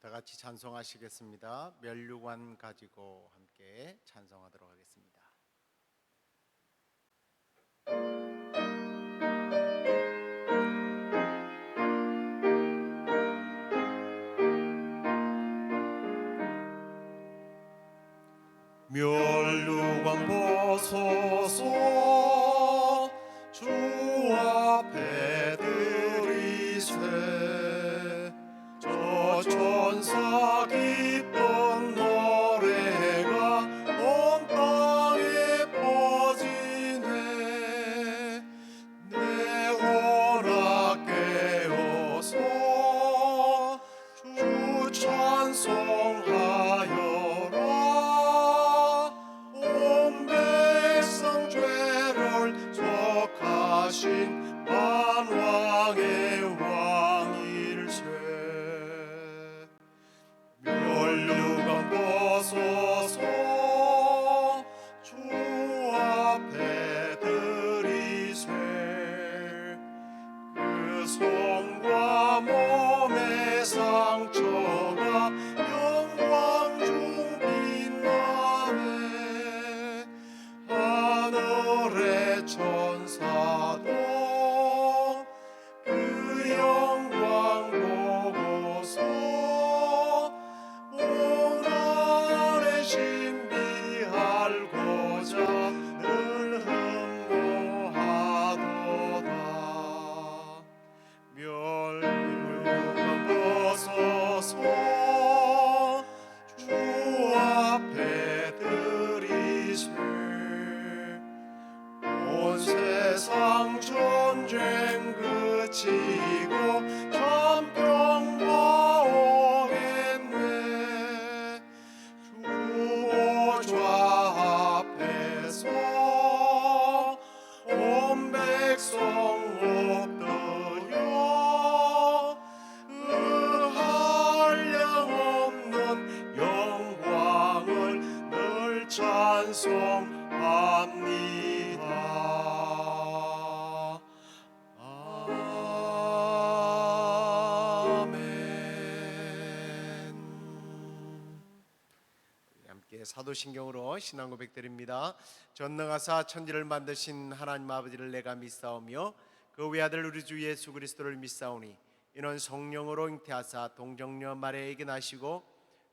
다 같이 찬송하시겠습니다. 면류관 가지고 함께 찬송하도록 하겠습니다. 면류관 보소서 주 앞에 들이세 저 천사 기쁜 노래가 온 땅에 퍼지네 내 혼악 깨어서 주 찬송하여라 온 백성 죄를 속하신 만왕의 왕일세 면류관 보소서 주 앞에 들이세 그 손과 몸의 상처가 영광 중 빛나네 하늘의 천사도 그 영광 보고서 오늘의 신비할고자 늘 흠모하도다 면류관 보소서 주 앞에 들이세 온 세상 전쟁 그치고 참평화 오겠네 주 보좌 앞에서 온 백성 엎드려 한량없는 영광을 늘 찬송합니다. 아멘. 함께 사도신경으로 신앙 고백드립니다. 전능하사 천지를 만드신 하나님 아버지를 내가 믿사오며 그 외아들 우리 주 예수 그리스도를 믿사오니 이는 성령으로 잉태하사 동정녀 마리아에게 나시고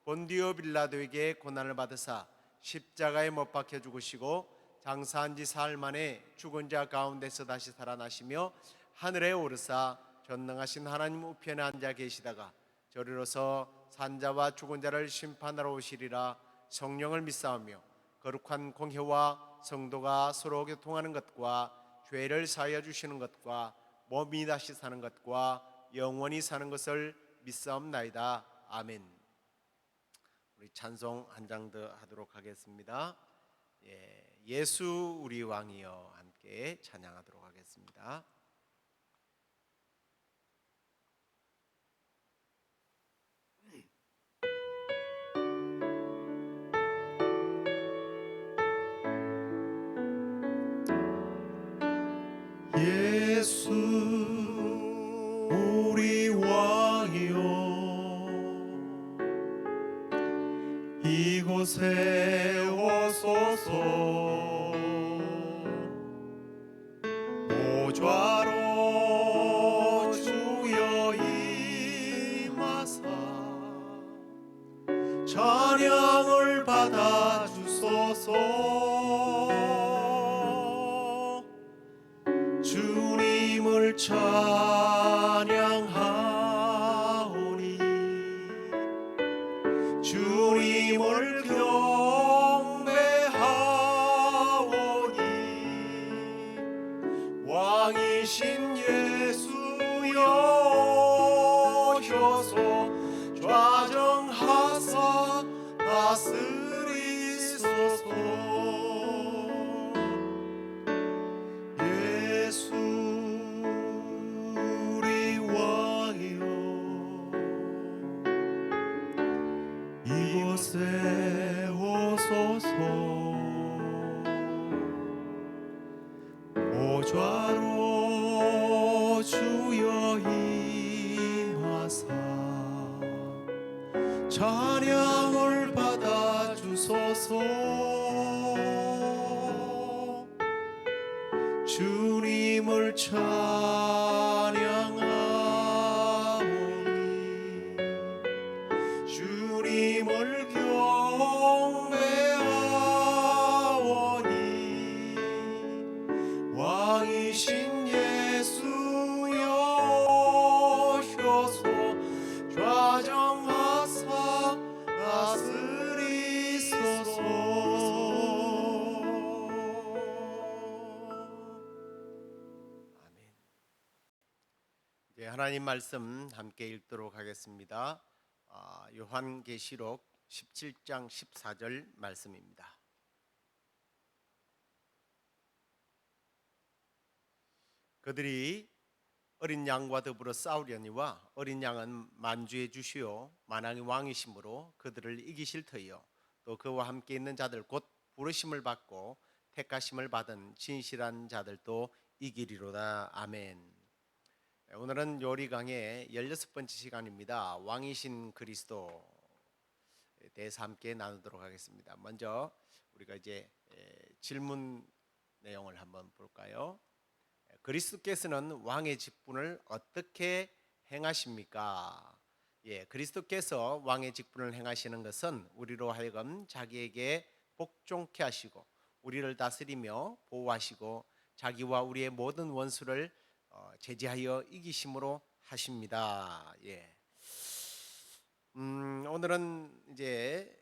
본디오 빌라도에게 고난을 받으사 십자가에 못 박혀 죽으시고 장사한 지 사흘 만에 죽은 자 가운데서 다시 살아나시며 하늘에 오르사 전능하신 하나님 우편에 앉아 계시다가 저리로서 산자와 죽은 자를 심판하러 오시리라. 성령을 믿사오며 거룩한 공회와 성도가 서로 교통하는 것과 죄를 사하여 주시는 것과 몸이 다시 사는 것과 영원히 사는 것을 믿사옵나이다. 아멘. 우리 찬송 한 장 더 하도록 하겠습니다. 예수 우리 왕이여 함께 찬양하도록 하겠습니다. 예수 우리 왕이여 이곳에 오소서 보좌로 주여 임하사 찬양을 받아주소서 주님을 찬양하오니 주님을 경배하오니 왕이신 예수여 오셔서 좌정하사 다스리소서 예수 우리 왕이여 이곳에 오소서 보좌로 주여 임하사 찬양을 받아 주소서. 주님을 찬양하오니 주님을 경배하오니 왕이신 예수여 오셔서 좌정하사 다스리소서. 아멘. 이제 하나님 말씀 함께 읽도록 하겠습니다. 요한계시록 17장 14절 말씀입니다. 그들이 어린 양과 더불어 싸우려니와 어린 양은 만주의 주시오 만왕의 왕이심으로 그들을 이기실 터이요 또 그와 함께 있는 자들 곧 부르심을 받고 택하심을 받은 진실한 자들도 이기리로다. 아멘. 오늘은 요리 강의 16번째 시간입니다. 왕이신 그리스도에 대해서 함께 나누도록 하겠습니다. 먼저 우리가 이제 질문 내용을 한번 볼까요? 그리스도께서는 왕의 직분을 어떻게 행하십니까? 그리스도께서 왕의 직분을 행하시는 것은 우리로 하여금 자기에게 복종케 하시고 우리를 다스리며 보호하시고 자기와 우리의 모든 원수를 제지하여 이기심으로 하십니다. 오늘은 이제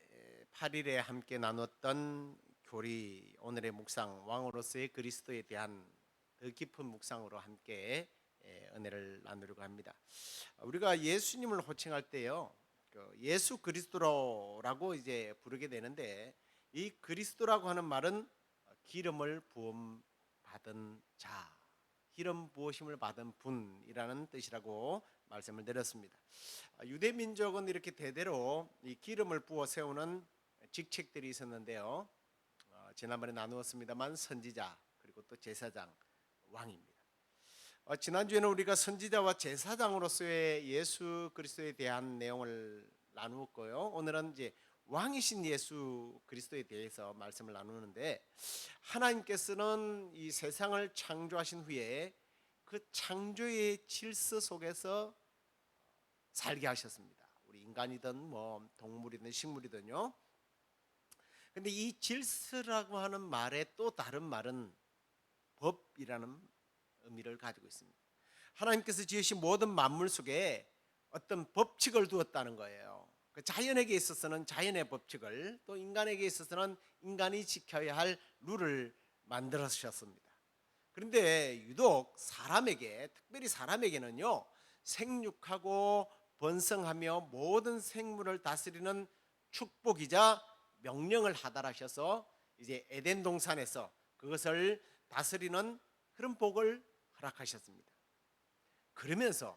8일에 함께 나눴던 교리, 오늘의 묵상, 왕으로서의 그리스도에 대한 더 깊은 묵상으로 함께 은혜를 나누려고 합니다. 우리가 예수님을 호칭할 때요, 예수 그리스도라고 이제 부르게 되는데, 이 그리스도라고 하는 말은 기름을 부음 받은 자, 기름 부으심을 받은 분이라는 뜻이라고 말씀을 드렸습니다. 유대 민족은 이렇게 대대로 이 기름을 부어 세우는 직책들이 있었는데요. 지난번에 나누었습니다만 선지자 그리고 또 제사장, 왕입니다. 지난주에는 우리가 선지자와 제사장으로서의 예수 그리스도에 대한 내용을 나누었고요. 오늘은 이제 왕이신 예수 그리스도에 대해서 말씀을 나누는데, 하나님께서는 이 세상을 창조하신 후에 그 창조의 질서 속에서 살게 하셨습니다. 우리 인간이든 뭐 동물이든 식물이든요. 근데 이 질서라고 하는 말의 또 다른 말은 법이라는 의미를 가지고 있습니다. 하나님께서 지으신 모든 만물 속에 어떤 법칙을 두었다는 거예요. 그 자연에게 있어서는 자연의 법칙을, 또 인간에게 있어서는 인간이 지켜야 할 룰을 만들으셨습니다. 그런데 유독 사람에게, 특별히 사람에게는요, 생육하고 번성하며 모든 생물을 다스리는 축복이자 명령을 하달하셔서 이제 에덴 동산에서 그것을 다스리는 그런 복을 허락하셨습니다. 그러면서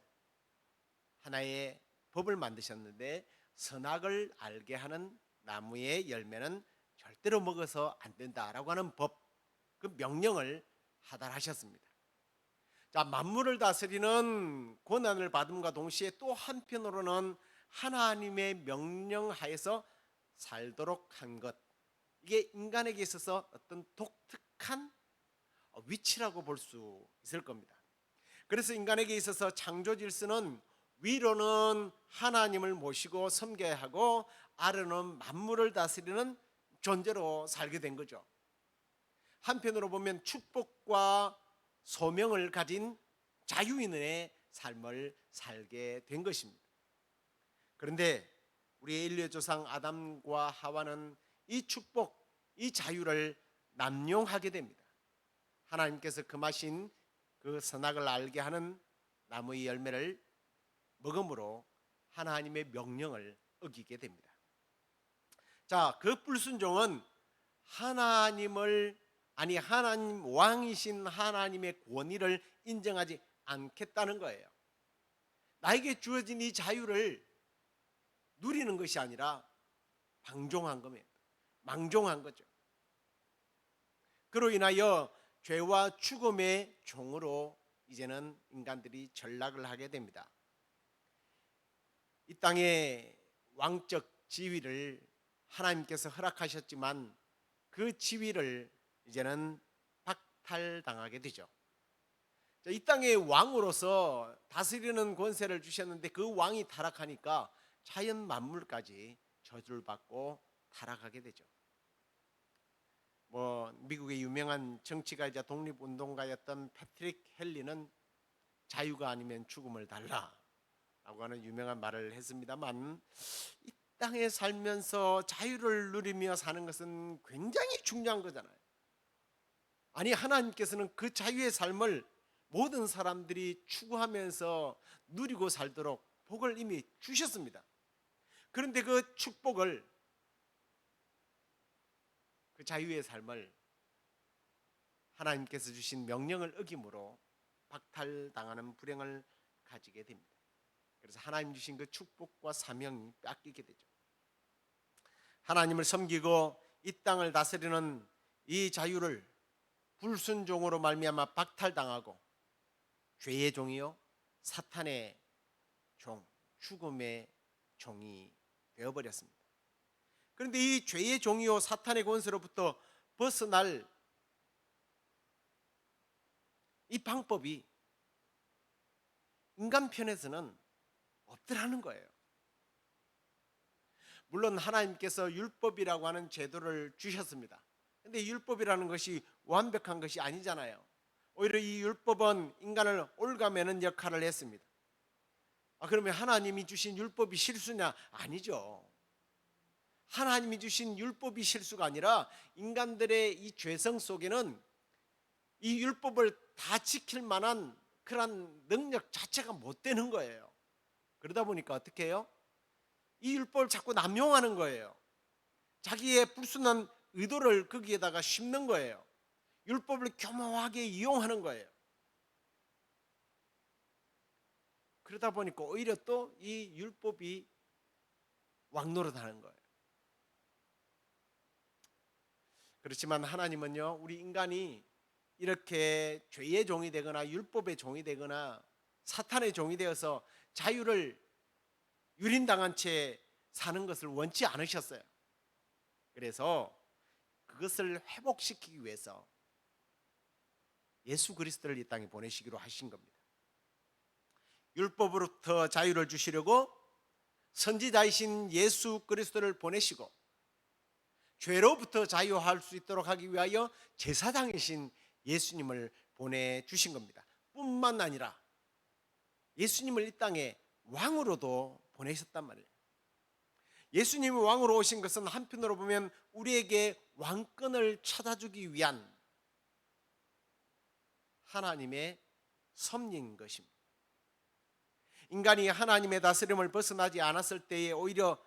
하나의 법을 만드셨는데, 선악을 알게 하는 나무의 열매는 절대로 먹어서 안 된다라고 하는 법, 그 명령을 하달하셨습니다. 자, 만물을 다스리는 권한을 받음과 동시에 또 한편으로는 하나님의 명령하에서 살도록 한 것, 이게 인간에게 있어서 어떤 독특한 위치라고 볼 수 있을 겁니다. 그래서 인간에게 있어서 창조 질서는 위로는 하나님을 모시고 섬겨야 하고 아래는 만물을 다스리는 존재로 살게 된 거죠. 한편으로 보면 축복과 소명을 가진 자유인의 삶을 살게 된 것입니다. 그런데 우리 인류의 조상 아담과 하와는 이 축복, 이 자유를 남용하게 됩니다. 하나님께서 금하신 그 선악을 알게 하는 나무의 열매를 먹음으로 하나님의 명령을 어기게 됩니다. 자, 그 불순종은 하나님 왕이신 하나님의 권위를 인정하지 않겠다는 거예요. 나에게 주어진 이 자유를 누리는 것이 아니라 방종한 겁니다. 망종한 거죠. 그로 인하여 죄와 죽음의 종으로 이제는 인간들이 전락을 하게 됩니다. 이 땅의 왕적 지위를 하나님께서 허락하셨지만 그 지위를 이제는 박탈당하게 되죠. 이 땅의 왕으로서 다스리는 권세를 주셨는데 그 왕이 타락하니까 자연 만물까지 저주를 받고 타락하게 되죠. 미국의 유명한 정치가이자 독립운동가였던 패트릭 헨리는 자유가 아니면 죽음을 달라라고 하는 유명한 말을 했습니다만, 이 땅에 살면서 자유를 누리며 사는 것은 굉장히 중요한 거잖아요. 아니, 하나님께서는 그 자유의 삶을 모든 사람들이 추구하면서 누리고 살도록 복을 이미 주셨습니다. 그런데 그 축복을, 그 자유의 삶을 하나님께서 주신 명령을 어김으로 박탈당하는 불행을 가지게 됩니다. 그래서 하나님 주신 그 축복과 사명이 뺏기게 되죠. 하나님을 섬기고 이 땅을 다스리는 이 자유를 불순종으로 말미암아 박탈당하고 죄의 종이요 사탄의 종, 죽음의 종이 되어버렸습니다. 그런데 이 죄의 종이요 사탄의 권세로부터 벗어날 이 방법이 인간 편에서는 없더라는 거예요. 물론 하나님께서 율법이라고 하는 제도를 주셨습니다. 그런데 율법이라는 것이 완벽한 것이 아니잖아요. 오히려 이 율법은 인간을 올가매는 역할을 했습니다. 그러면 하나님이 주신 율법이 실수냐? 아니죠. 하나님이 주신 율법이 실수가 아니라 인간들의 이 죄성 속에는 이 율법을 다 지킬 만한 그런 능력 자체가 못 되는 거예요. 그러다 보니까 어떻게 해요? 이 율법을 자꾸 남용하는 거예요. 자기의 불순한 의도를 거기에다가 심는 거예요. 율법을 교묘하게 이용하는 거예요. 그러다 보니까 오히려 또 이 율법이 왕노릇하는 거예요. 그렇지만 하나님은요, 우리 인간이 이렇게 죄의 종이 되거나 율법의 종이 되거나 사탄의 종이 되어서 자유를 유린당한 채 사는 것을 원치 않으셨어요. 그래서 그것을 회복시키기 위해서 예수 그리스도를 이 땅에 보내시기로 하신 겁니다. 율법으로부터 자유를 주시려고 선지자이신 예수 그리스도를 보내시고 죄로부터 자유할 수 있도록 하기 위하여 제사장이신 예수님을 보내주신 겁니다. 뿐만 아니라 예수님을 이 땅에 왕으로도 보내셨단 말이에요. 예수님이 왕으로 오신 것은 한편으로 보면 우리에게 왕권을 찾아주기 위한 하나님의 섭리인 것입니다. 인간이 하나님의 다스림을 벗어나지 않았을 때에 오히려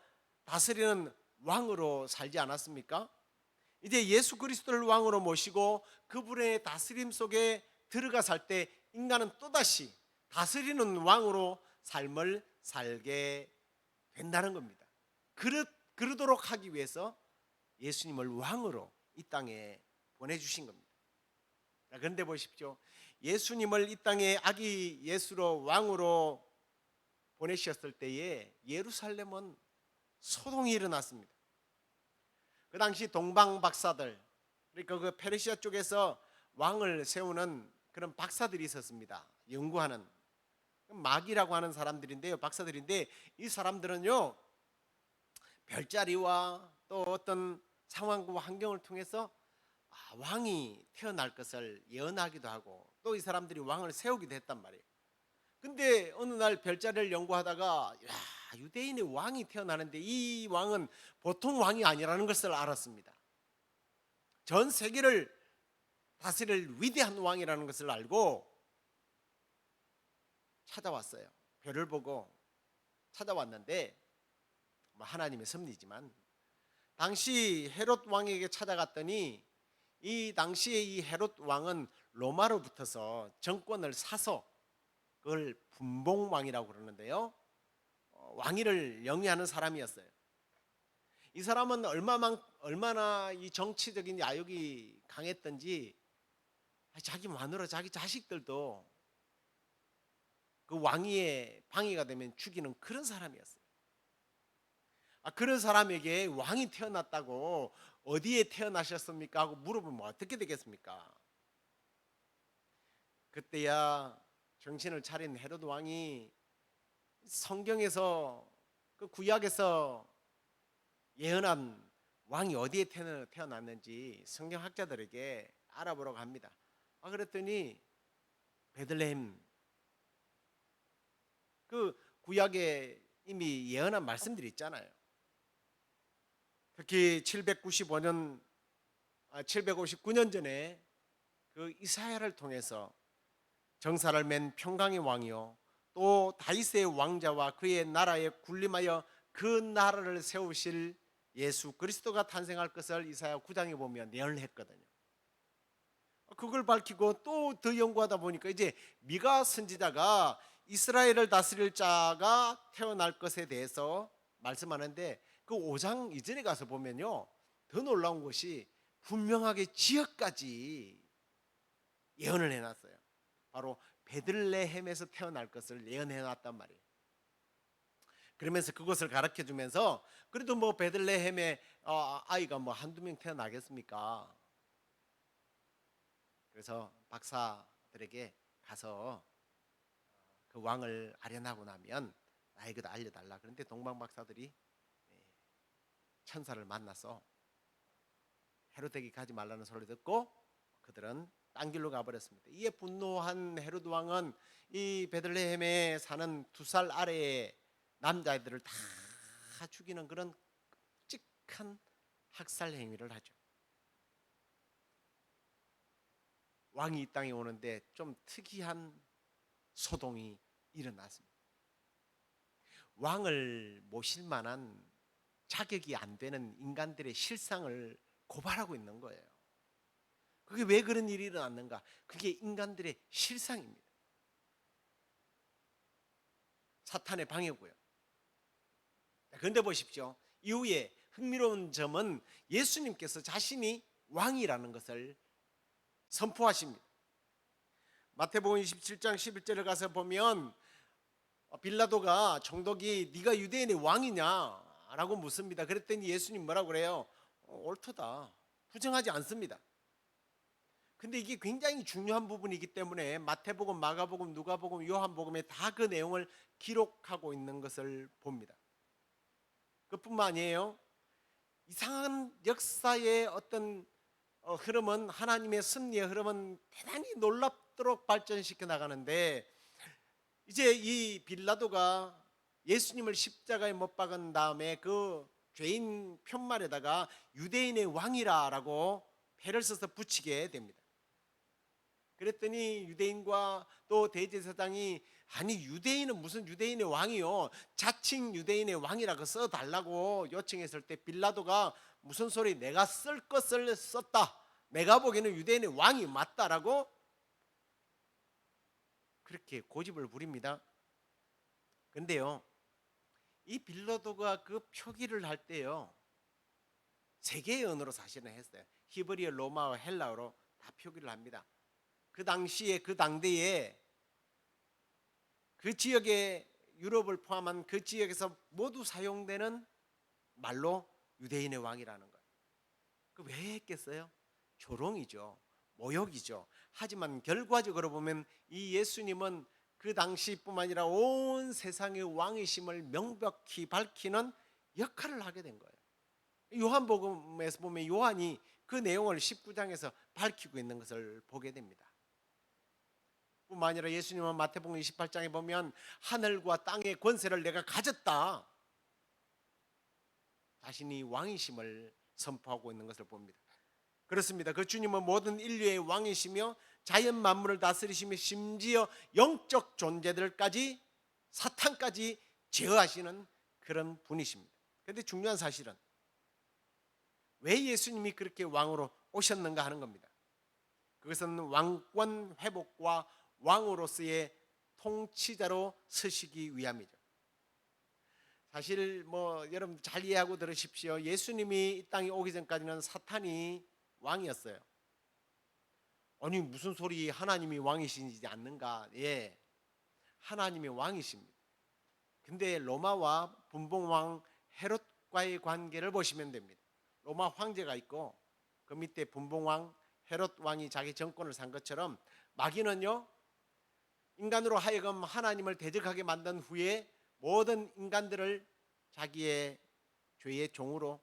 다스리는 왕으로 살지 않았습니까? 이제 예수 그리스도를 왕으로 모시고 그분의 다스림 속에 들어가 살 때 인간은 또다시 다스리는 왕으로 삶을 살게 된다는 겁니다. 그러도록 하기 위해서 예수님을 왕으로 이 땅에 보내주신 겁니다. 그런데 보십시오. 예수님을 이 땅에 아기 예수로 왕으로 보내셨을 때에 예루살렘은 소동이 일어났습니다. 그 당시 동방 박사들, 그러니까 그 페르시아 쪽에서 왕을 세우는 그런 박사들이 있었습니다. 연구하는 마귀라고 하는 사람들인데요, 박사들인데 이 사람들은요 별자리와 또 어떤 상황과 환경을 통해서 왕이 태어날 것을 예언하기도 하고 또 이 사람들이 왕을 세우기도 했단 말이에요. 근데 어느 날 별자리를 연구하다가 유대인의 왕이 태어나는데 이 왕은 보통 왕이 아니라는 것을 알았습니다. 전 세계를 다스릴 위대한 왕이라는 것을 알고 찾아왔어요. 별을 보고 찾아왔는데 하나님의 섭리지만 당시 헤롯 왕에게 찾아갔더니 이 당시에 이 헤롯 왕은 로마로부터서 정권을 사서 그걸 분봉왕이라고 그러는데요, 왕위를 영위하는 사람이었어요. 이 사람은 얼마나 이 정치적인 야욕이 강했던지 자기 마누라 자기 자식들도 그 왕위에 방해가 되면 죽이는 그런 사람이었어요. 그런 사람에게 왕이 태어났다고 어디에 태어나셨습니까? 하고 물어보면 어떻게 되겠습니까? 그때야 정신을 차린 헤로드 왕이 성경에서 그 구약에서 예언한 왕이 어디에 태어났는지 성경학자들에게 알아보러 갑니다. 그랬더니 베들레헴, 그 구약에 이미 예언한 말씀들이 있잖아요. 특히 759년 전에 그 이사야를 통해서 정사를 맨 평강의 왕이요, 또 다윗의 왕자와 그의 나라에 군림하여 그 나라를 세우실 예수 그리스도가 탄생할 것을 이사야 9장에 보면 예언을 했거든요. 그걸 밝히고 또 더 연구하다 보니까 이제 미가 선지자가 이스라엘을 다스릴 자가 태어날 것에 대해서 말씀하는데, 그 5장 이전에 가서 보면요, 더 놀라운 것이 분명하게 지역까지 예언을 해놨어요. 바로 베들레헴에서 태어날 것을 예언해놨단 말이에요. 그러면서 그것을 가르쳐 주면서, 그래도 뭐 베들레헴에 아이가 뭐 한두 명 태어나겠습니까? 그래서 박사들에게 가서 그 왕을 아련하고 나면 나에게도 알려달라. 그런데 동방 박사들이 천사를 만나서 헤롯에게 가지 말라는 소리를 듣고 그들은 딴 길로 가버렸습니다. 이에 분노한 헤롯 왕은 이 베들레헴에 사는 2살 아래의 남자애들을 다 죽이는 그런 끔찍한 학살 행위를 하죠. 왕이 이 땅에 오는데 좀 특이한 소동이 일어났습니다. 왕을 모실 만한 자격이 안 되는 인간들의 실상을 고발하고 있는 거예요. 그게 왜 그런 일이 일어났는가? 그게 인간들의 실상입니다. 사탄의 방해고요. 그런데 보십시오. 이후에 흥미로운 점은 예수님께서 자신이 왕이라는 것을 선포하십니다. 마태복음 27장 11절을 가서 보면 빌라도가 총독이 네가 유대인의 왕이냐라고 묻습니다. 그랬더니 예수님 뭐라고 그래요? 옳도다. 부정하지 않습니다. 근데 이게 굉장히 중요한 부분이기 때문에 마태복음, 마가복음, 누가복음, 요한복음에 다 그 내용을 기록하고 있는 것을 봅니다. 그뿐만 아니에요. 이상한 역사의 어떤 흐름은, 하나님의 섭리의 흐름은 대단히 놀랍도록 발전시켜 나가는데, 이제 이 빌라도가 예수님을 십자가에 못 박은 다음에 그 죄인 편말에다가 유대인의 왕이라라고 패를 써서 붙이게 됩니다. 그랬더니 유대인과 또 대제사장이, 아니 유대인은 무슨 유대인의 왕이요, 자칭 유대인의 왕이라고 써달라고 요청했을 때 빌라도가 무슨 소리, 내가 쓸 것을 썼다, 내가 보기에는 유대인의 왕이 맞다라고 그렇게 고집을 부립니다. 근데요, 이 빌라도가 그 표기를 할 때요, 세 개의 언어로 사실은 했어요. 히브리어, 로마어, 헬라어로 다 표기를 합니다. 그 당시에, 그 당대에 그 지역의, 유럽을 포함한 그 지역에서 모두 사용되는 말로 유대인의 왕이라는 거예요. 그 왜 했겠어요? 조롱이죠. 모욕이죠. 하지만 결과적으로 보면 이 예수님은 그 당시뿐만 아니라 온 세상의 왕이심을 명백히 밝히는 역할을 하게 된 거예요. 요한복음에서 보면 요한이 그 내용을 19장에서 밝히고 있는 것을 보게 됩니다. 뿐만 아니라 예수님은 마태복음 28장에 보면 하늘과 땅의 권세를 내가 가졌다, 자신이 왕이심을 선포하고 있는 것을 봅니다. 그렇습니다. 그 주님은 모든 인류의 왕이시며 자연 만물을 다스리시며 심지어 영적 존재들까지, 사탄까지 제어하시는 그런 분이십니다. 그런데 중요한 사실은 왜 예수님이 그렇게 왕으로 오셨는가 하는 겁니다. 그것은 왕권 회복과 왕으로서의 통치자로 서시기 위함이죠. 사실 뭐 여러분 잘 이해하고 들으십시오. 예수님이 이 땅에 오기 전까지는 사탄이 왕이었어요. 아니 무슨 소리, 하나님이 왕이시지 않는가? 예, 하나님이 왕이십니다. 근데 로마와 분봉왕 헤롯과 헤롯과의 관계를 보시면 됩니다. 로마 황제가 있고 그 밑에 분봉왕 헤롯 왕이 자기 정권을 산 것처럼 마귀는요, 인간으로 하여금 하나님을 대적하게 만든 후에 모든 인간들을 자기의 죄의 종으로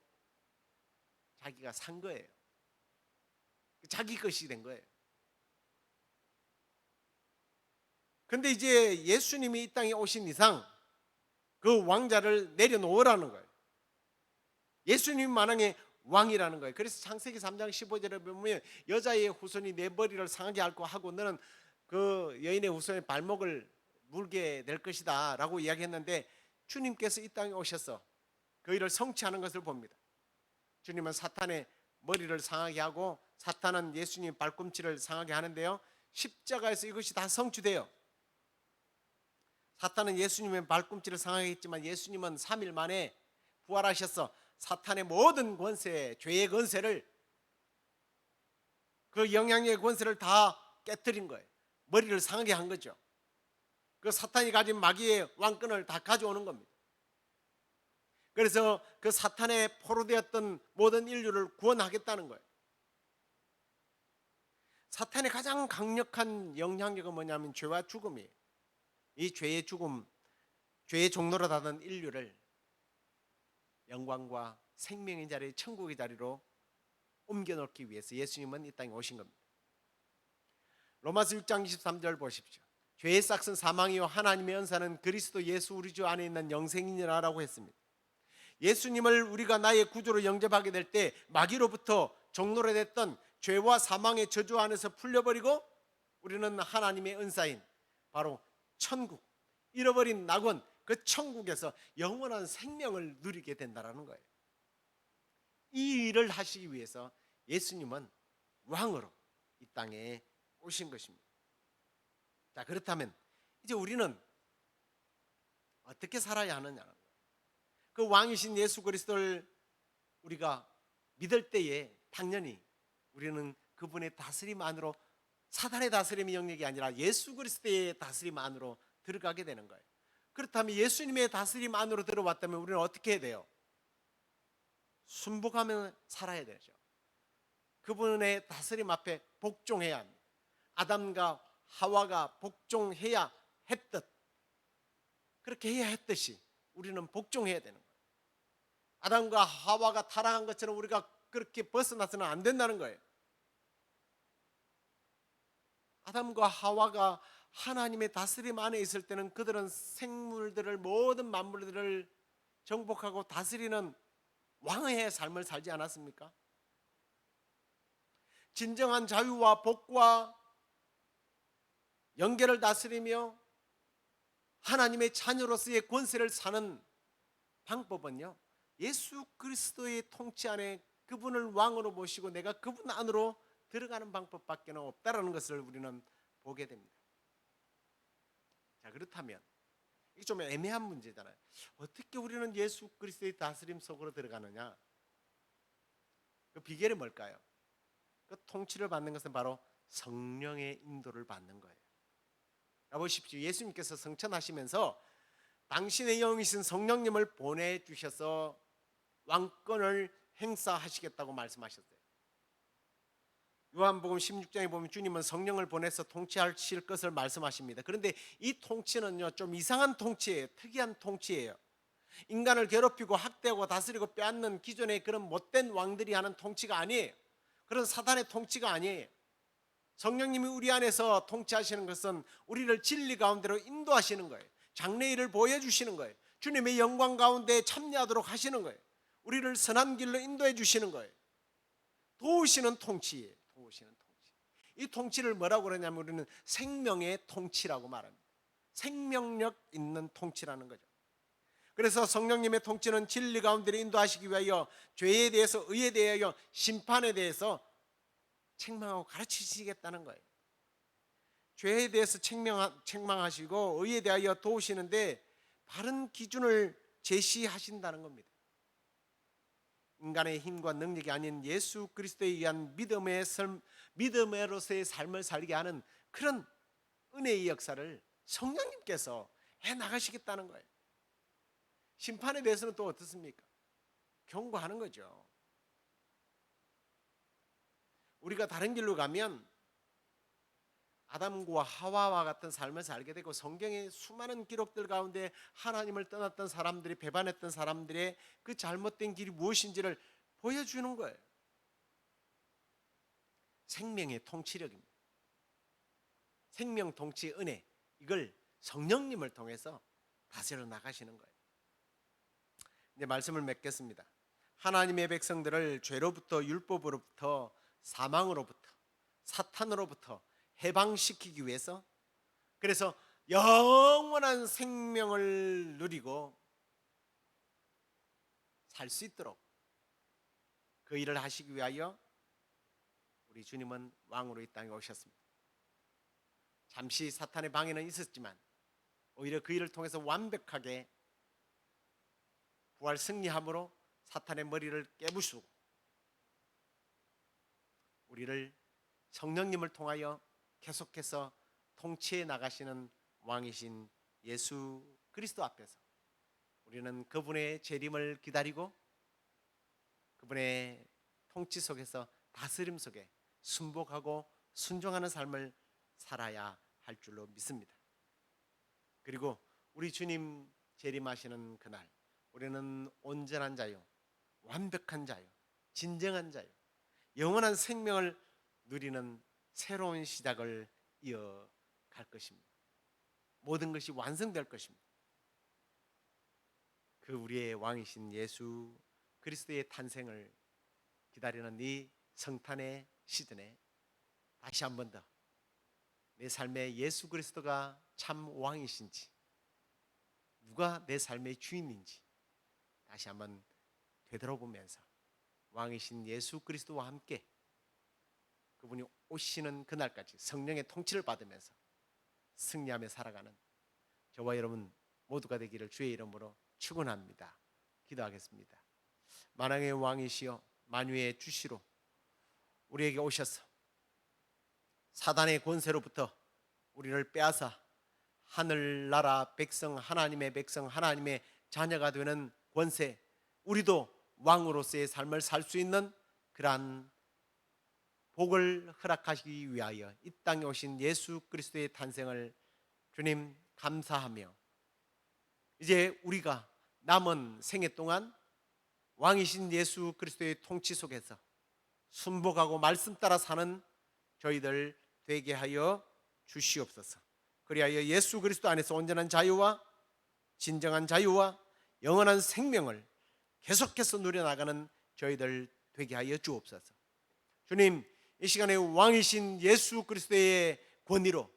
자기가 산 거예요. 자기 것이 된 거예요. 근데 이제 예수님이 이 땅에 오신 이상 그 왕자를 내려놓으라는 거예요. 예수님이 만왕의 왕이라는 거예요. 그래서 창세기 3장 15절에 보면 여자의 후손이 내 머리를 상하게 할 거 하고 너는 그 여인의 후손의 발목을 물게 될 것이다 라고 이야기했는데, 주님께서 이 땅에 오셔서 그 일을 성취하는 것을 봅니다. 주님은 사탄의 머리를 상하게 하고 사탄은 예수님의 발꿈치를 상하게 하는데요, 십자가에서 이것이 다 성취돼요. 사탄은 예수님의 발꿈치를 상하게 했지만 예수님은 3일 만에 부활하셔서 사탄의 모든 권세, 죄의 권세를, 그 영향력의 권세를 다 깨뜨린 거예요. 머리를 상하게 한 거죠. 그 사탄이 가진 마귀의 왕권을 다 가져오는 겁니다. 그래서 그 사탄의 포로되었던 모든 인류를 구원하겠다는 거예요. 사탄의 가장 강력한 영향력은 뭐냐면 죄와 죽음이에요. 이 죄의 죽음, 죄의 종로로 닫은 인류를 영광과 생명의 자리, 천국의 자리로 옮겨놓기 위해서 예수님은 이 땅에 오신 겁니다. 로마서 6장 23절 보십시오. 죄의 싹은 사망이요 하나님의 은사는 그리스도 예수 우리 주 안에 있는 영생이니라 라고 했습니다. 예수님을 우리가 나의 구주로 영접하게 될 때 마귀로부터 종로로 됐던 죄와 사망의 저주 안에서 풀려버리고 우리는 하나님의 은사인 바로 천국, 잃어버린 낙원, 그 천국에서 영원한 생명을 누리게 된다는 거예요. 이 일을 하시기 위해서 예수님은 왕으로 이 땅에 오신 것입니다. 자, 그렇다면 이제 우리는 어떻게 살아야 하느냐는 거예요. 그 왕이신 예수 그리스도를 우리가 믿을 때에 당연히 우리는 그분의 다스림 안으로, 사단의 다스림의 영역이 아니라 예수 그리스도의 다스림 안으로 들어가게 되는 거예요. 그렇다면 예수님의 다스림 안으로 들어왔다면 우리는 어떻게 해야 돼요? 순복하며 살아야 되죠. 그분의 다스림 앞에 복종해야 합니다. 아담과 하와가 복종해야 했듯, 그렇게 해야 했듯이 우리는 복종해야 되는 거예요. 아담과 하와가 타락한 것처럼 우리가 그렇게 벗어나서는 안 된다는 거예요. 아담과 하와가 하나님의 다스림 안에 있을 때는 그들은 생물들을, 모든 만물들을 정복하고 다스리는 왕의 삶을 살지 않았습니까? 진정한 자유와 복과 영계를 다스리며 하나님의 자녀로서의 권세를 사는 방법은요, 예수 그리스도의 통치 안에 그분을 왕으로 모시고 내가 그분 안으로 들어가는 방법밖에 없다는 것을 우리는 보게 됩니다. 자, 그렇다면 이게 좀 애매한 문제잖아요. 어떻게 우리는 예수 그리스도의 다스림 속으로 들어가느냐? 그 비결이 뭘까요? 그 통치를 받는 것은 바로 성령의 인도를 받는 거예요. 보십시오. 예수님께서 성천하시면서 당신의 영이신 성령님을 보내주셔서 왕권을 행사하시겠다고 말씀하셨어요. 요한복음 16장에 보면 주님은 성령을 보내서 통치하실 것을 말씀하십니다. 그런데 이 통치는요, 좀 이상한 통치예요. 특이한 통치예요. 인간을 괴롭히고 학대하고 다스리고 빼앗는 기존의 그런 못된 왕들이 하는 통치가 아니에요. 그런 사단의 통치가 아니에요. 성령님이 우리 안에서 통치하시는 것은 우리를 진리 가운데로 인도하시는 거예요. 장래일을 보여주시는 거예요. 주님의 영광 가운데 참여하도록 하시는 거예요. 우리를 선한 길로 인도해 주시는 거예요. 도우시는 통치예요. 도우시는 통치. 이 통치를 뭐라고 그러냐면 우리는 생명의 통치라고 말합니다. 생명력 있는 통치라는 거죠. 그래서 성령님의 통치는 진리 가운데로 인도하시기 위하여 죄에 대해서, 의에 대하여, 심판에 대해서 책망하고 가르치시겠다는 거예요. 죄에 대해서 책망하시고 의에 대하여 도우시는데 바른 기준을 제시하신다는 겁니다. 인간의 힘과 능력이 아닌 예수 그리스도에 의한 믿음으로서의 삶을 살게 하는 그런 은혜의 역사를 성령님께서 해나가시겠다는 거예요. 심판에 대해서는 또 어떻습니까? 경고하는 거죠. 우리가 다른 길로 가면 아담과 하와와 같은 삶을 살게 되고, 성경의 수많은 기록들 가운데 하나님을 떠났던 사람들이, 배반했던 사람들의 그 잘못된 길이 무엇인지를 보여주는 거예요. 생명의 통치력입니다. 생명 통치 은혜, 이걸 성령님을 통해서 다스려 나가시는 거예요. 이제 말씀을 맺겠습니다. 하나님의 백성들을 죄로부터, 율법으로부터, 사망으로부터, 사탄으로부터 해방시키기 위해서, 그래서 영원한 생명을 누리고 살 수 있도록 그 일을 하시기 위하여 우리 주님은 왕으로 이 땅에 오셨습니다. 잠시 사탄의 방해는 있었지만 오히려 그 일을 통해서 완벽하게 부활 승리함으로 사탄의 머리를 깨부수고 우리를 성령님을 통하여 계속해서 통치해 나가시는 왕이신 예수 그리스도 앞에서 우리는 그분의 재림을 기다리고 그분의 통치 속에서, 다스림 속에 순복하고 순종하는 삶을 살아야 할 줄로 믿습니다. 그리고 우리 주님 재림하시는 그날 우리는 온전한 자유, 완벽한 자유, 진정한 자유, 영원한 생명을 누리는 새로운 시작을 이어갈 것입니다. 모든 것이 완성될 것입니다. 그 우리의 왕이신 예수 그리스도의 탄생을 기다리는 이 성탄의 시즌에 다시 한 번 더 내 삶에 예수 그리스도가 참 왕이신지, 누가 내 삶의 주인인지 다시 한번 되돌아보면서 왕이신 예수 그리스도와 함께 그분이 오시는 그날까지 성령의 통치를 받으면서 승리하며 살아가는 저와 여러분 모두가 되기를 주의 이름으로 축원합니다. 기도하겠습니다. 만왕의 왕이시여 만유의 주시로 우리에게 오셔서 사단의 권세로부터 우리를 빼앗아 하늘나라 백성, 하나님의 백성, 하나님의 자녀가 되는 권세, 우리도 왕으로서의 삶을 살 수 있는 그러한 복을 허락하시기 위하여 이 땅에 오신 예수 그리스도의 탄생을 주님 감사하며, 이제 우리가 남은 생애 동안 왕이신 예수 그리스도의 통치 속에서 순복하고 말씀 따라 사는 저희들 되게 하여 주시옵소서. 그리하여 예수 그리스도 안에서 온전한 자유와 진정한 자유와 영원한 생명을 계속해서 누려나가는 저희들 되게 하여 주옵소서. 주님, 이 시간에 왕이신 예수 그리스도의 권위로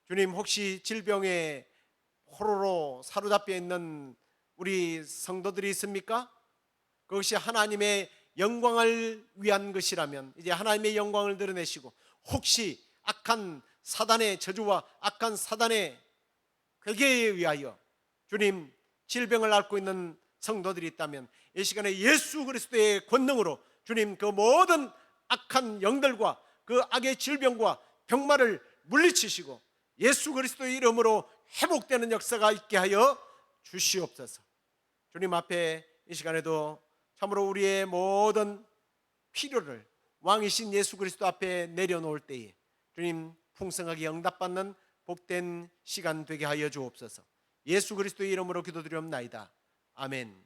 주님, 혹시 질병에 호로로 사로잡혀 있는 우리 성도들이 있습니까? 그것이 하나님의 영광을 위한 것이라면 이제 하나님의 영광을 드러내시고, 혹시 악한 사단의 저주와 악한 사단의 괴계에 의하여 주님 질병을 앓고 있는 성도들이 있다면 이 시간에 예수 그리스도의 권능으로 주님 그 모든 악한 영들과 그 악의 질병과 병마를 물리치시고 예수 그리스도의 이름으로 회복되는 역사가 있게 하여 주시옵소서. 주님 앞에 이 시간에도 참으로 우리의 모든 필요를 왕이신 예수 그리스도 앞에 내려놓을 때에 주님 풍성하게 응답받는 복된 시간 되게 하여 주옵소서. 예수 그리스도의 이름으로 기도드리옵나이다. 아멘.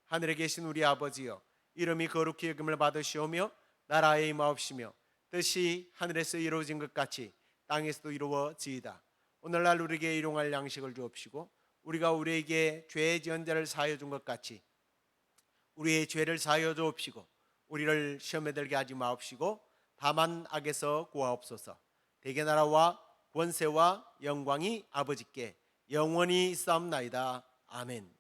하늘에 계신 우리 아버지여, 이름이 거룩히 여김을 받으시오며 나라의 임하옵시며 뜻이 하늘에서 이루어진 것 같이 땅에서도 이루어지이다. 오늘날 우리에게 일용할 양식을 주옵시고 우리가 우리에게 죄 지은 자를 사하여 준 것 같이 우리의 죄를 사하여 주옵시고 우리를 시험에 들게 하지 마옵시고 다만 악에서 구하옵소서. 대개 나라와 권세와 영광이 아버지께 영원히 있사옵나이다. 아멘.